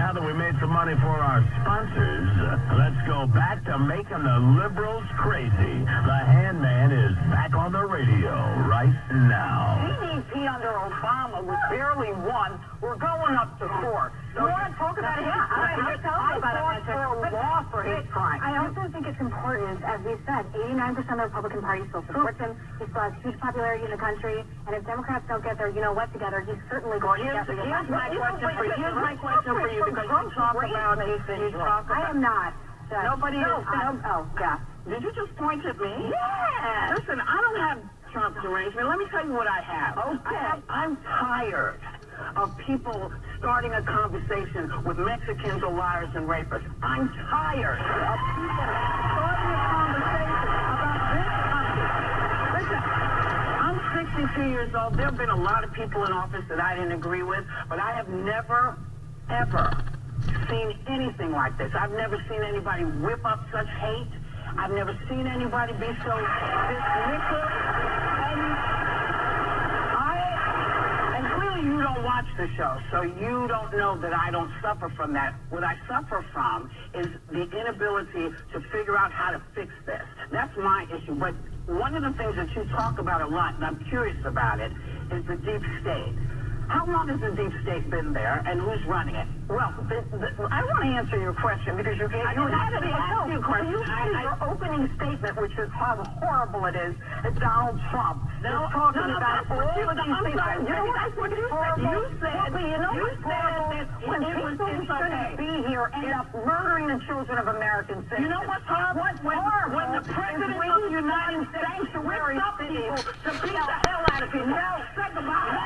now that we made some money for our sponsors, let's go back to making the liberals crazy. The Handman is back on the radio right now. GDP under Obama was barely 1. We're going up to 4. So you want to talk about it? Yeah, I fought for a law for hate crime. I also think it's important, as we said, 89% of the Republican Party still supports him. He still has huge popularity in the country. And if Democrats don't get their you-know-what together, he's certainly going to get the Here's my question for you, because you talk about these things. I am not. Nobody is. Oh, yeah. Did you just point at me? Yeah. Listen, I don't have Trump's arrangement. Let me tell you what I have. Okay. I'm tired of people starting a conversation with Mexicans or liars and rapists. I'm tired of people starting a conversation about this country. Listen, I'm 62 years old. There have been a lot of people in office that I didn't agree with, but I have never, ever seen anything like this. I've never seen anybody whip up such hate. I've never seen anybody be so dismissive. And clearly you don't watch the show, so you don't know that I don't suffer from that. What I suffer from is the inability to figure out how to fix this. That's my issue. But one of the things that you talk about a lot, and I'm curious about it, is the deep state. How long has the deep state been there, and who's running it? Well, I want to answer your question, because you had to ask you a question. You said your opening statement, which is how horrible it is, that Donald Trump is talking about all of these things. You know what? You said that when people who shouldn't be here end up murdering the children of American citizens. You know what's horrible? When the president of the United States whips up people to beat the hell out of people. No, think about it.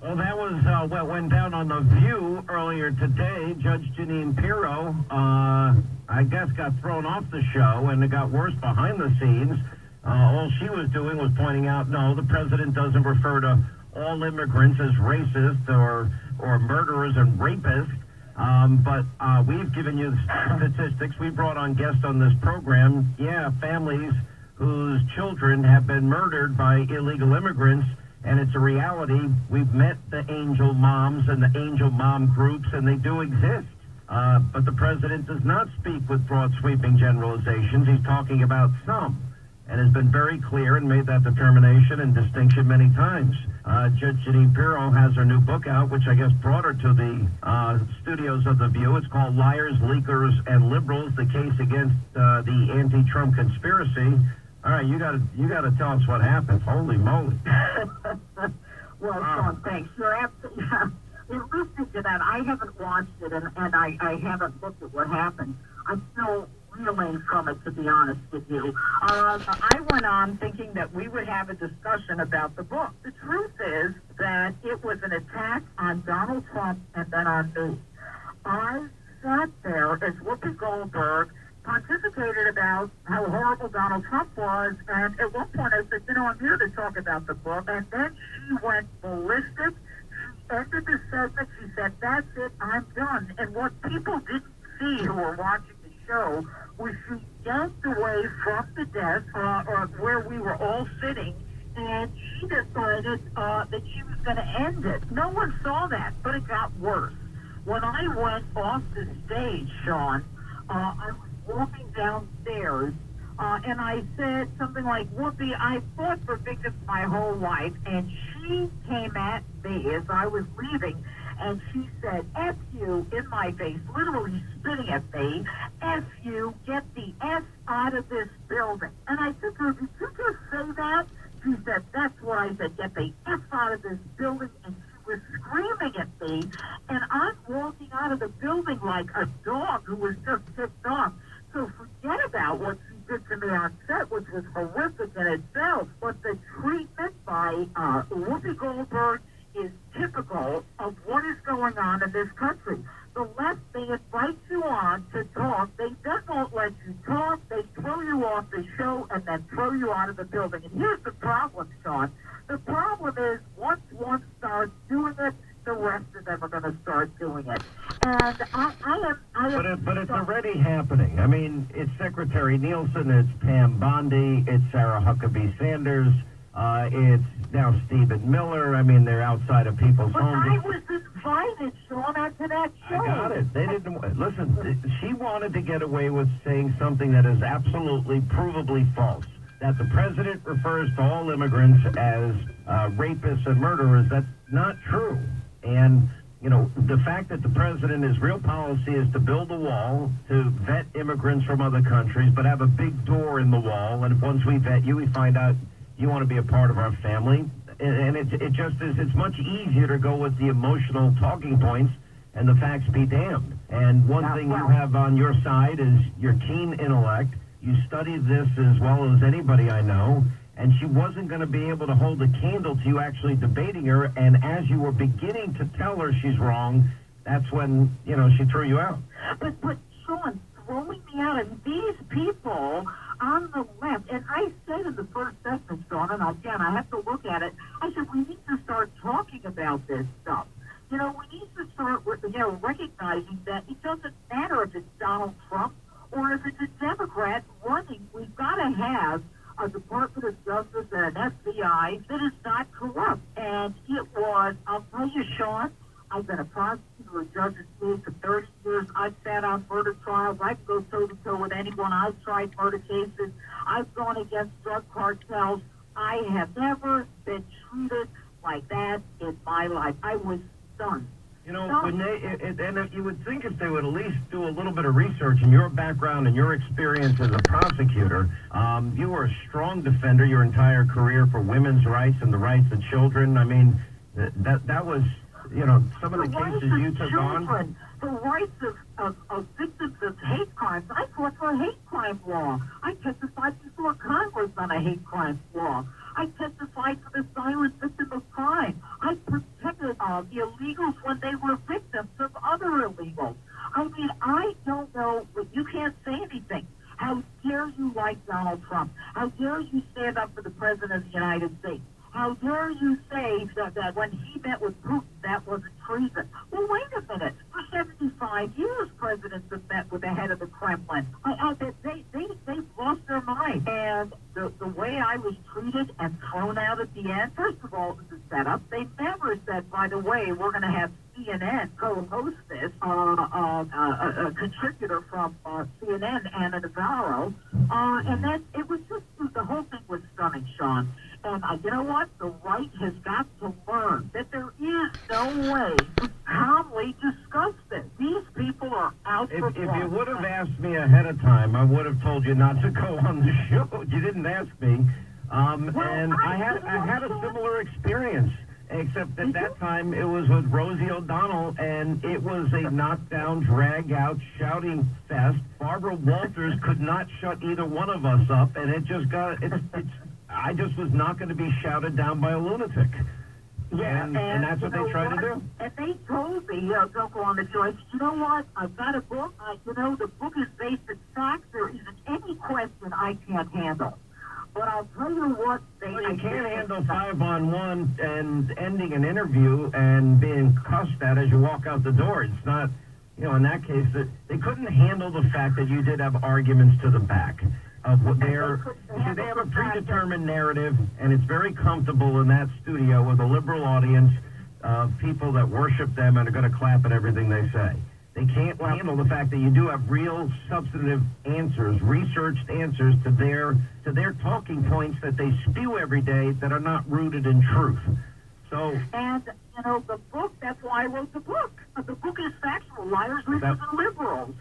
Well, that was what went down on The View earlier today. Judge Jeanine Pirro, I guess, got thrown off the show, and it got worse behind the scenes. All she was doing was pointing out, no, the president doesn't refer to all immigrants as racist or murderers and rapists. But we've given you the statistics. We brought on guests on this program. Yeah, families whose children have been murdered by illegal immigrants. And it's a reality. We've met the angel moms and the angel mom groups, and they do exist. But the president does not speak with broad sweeping generalizations. He's talking about some, and has been very clear and made that determination and distinction many times. Judge Jeanine Pirro has her new book out, which I guess brought her to the studios of The View. It's called Liars, Leakers, and Liberals, the case against the anti-Trump conspiracy. All right, you gotta tell us what happened. Holy moly! Well, Sean, thanks. You're absolutely. In listening to that, I haven't watched it, and I haven't looked at what happened. I'm still reeling from it, to be honest with you. I went on thinking that we would have a discussion about the book. The truth is that it was an attack on Donald Trump and then on me. I sat there as Whoopi Goldberg pontificated about how horrible Donald Trump was, and at one point I said, I'm here to talk about the book, and then she went ballistic. She ended the segment. She said, that's it, I'm done. And what people didn't see who were watching the show was she yanked away from the desk, or where we were all sitting, and she decided that she was going to end it. No one saw that, but it got worse. When I went off the stage, Sean, I was walking downstairs, and I said something like, Whoopi, I fought for victims my whole life, and she came at me as I was leaving, and she said, F you, in my face, literally spitting at me, F you, get the F out of this building. And I said to her, did you just say that? She said, that's what I said, get the F out of this building, and she was screaming at me, and I'm walking out of the building like a dog who was just ticked off. So forget about what she did to me on set, which was horrific in itself. But the treatment by Whoopi Goldberg is typical of what is going on in this country. The left, they invite you on to talk. They then won't let you talk. They throw you off the show and then throw you out of the building. And here's the problem, Sean. The problem is once one starts doing it, the rest of them are going to start doing it. And But it's already happening. I mean, it's Secretary Nielsen, it's Pam Bondi, it's Sarah Huckabee Sanders. It's now Stephen Miller. I mean, they're outside of people's But homes. I was invited, Sean, to that show. I got it. They didn't listen. She wanted to get away with saying something that is absolutely, provably false. That the president refers to all immigrants as rapists and murderers. That's not true. And you know, the fact that the president, his real policy is to build a wall to vet immigrants from other countries, but have a big door in the wall. And once we vet you, we find out you want to be a part of our family. And it just is, it's much easier to go with the emotional talking points and the facts be damned. And one thing you have on your side is your keen intellect. You studied this as well as anybody I know. And she wasn't going to be able to hold a candle to you actually debating her. And as you were beginning to tell her she's wrong, that's when, you know, she threw you out. But Sean, throwing me out, and these people on the left, and I said in the first segment, Sean, and again, I have to look at it, I said, we need to start talking about this stuff. You know, we need to start, recognizing that it doesn't matter if it's Donald Trump or if it's a Democrat running. We've got to have a Department of Justice and an FBI that is not corrupt. And it was, I'll tell you, Sean, I've been a prosecutor, a judge in for 30 years. I've sat on murder trials. I can go toe-to-toe with anyone. I've tried murder cases. I've gone against drug cartels. I have never been treated like that in my life. I was stunned. You know, when and you would think if they would at least do a little bit of research in your background and your experience as a prosecutor, you were a strong defender your entire career for women's rights and the rights of children. I mean, that was, you know, some of the cases you took on. The rights of victims of hate crimes. I fought for a hate crime law. I testified before Congress on a hate crime law. I testified for the silent victim of crime. I protected the illegals when they were victims of other illegals. I mean, I don't know, but you can't say anything. How dare you like Donald Trump? How dare you stand up for the President of the United States? How dare you say that when he met with Putin, that wasn't treason? Well, wait a minute. For 75 years, presidents have met with the head of the Kremlin. They've lost their mind. And the way I was treated and thrown out at the end, first of all, it was a setup. They never said, by the way, we're going to have CNN co-host this, a contributor from CNN, Anna Navarro. And then it was just, the whole thing was stunning, Sean. And you know what? The right has got to learn that there is no way to calmly discuss this. These people are out for If you would have asked me ahead of time, I would have told you not to go on the show. You didn't ask me. And I had a similar experience, except at that time it was with Rosie O'Donnell, and it was a knockdown, drag-out, shouting fest. Barbara Walters could not shut either one of us up, and it just got, I just was not going to be shouted down by a lunatic. Yeah, and that's what they try to do. And they told me, don't go on the show. I said, you know what? I've got a book. The book is based in facts. There isn't any question I can't handle. But I'll tell you what, you can't handle 5-on-1 and ending an interview and being cussed at as you walk out the door. It's not, in that case, they couldn't handle the fact that you did have arguments to the back of what they have a predetermined narrative, and it's very comfortable in that studio with a liberal audience of people that worship them and are going to clap at everything they say. They can't handle the fact that you do have real substantive answers, researched answers to their talking points that they spew every day that are not rooted in truth. So, and the book, that's why I wrote the book. The book is factual, liars, witches, and liberals.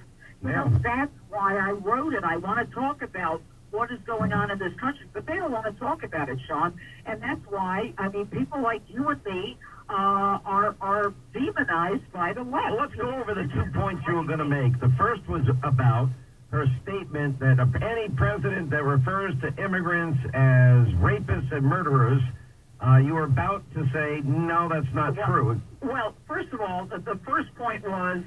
That's why I wrote it. I want to talk about what is going on in this country, but they don't want to talk about it, Sean. And that's why, people like you and me are demonized by the left. Well, let's go over the 2 points you were going to make. The first was about her statement that any president that refers to immigrants as rapists and murderers, you were about to say, no, that's not true. Well, first of all, the first point was,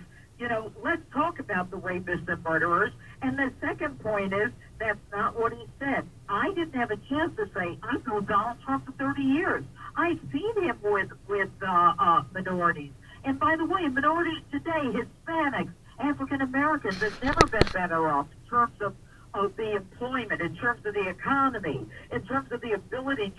let's talk about the rapists and murderers. And the second point is, that's not what he said. I didn't have a chance to say, I've known Donald Trump for 30 years. I've seen him with minorities. And by the way, minorities today, Hispanics, African Americans, have never been better off in terms of the employment, in terms of the economy, in terms of the ability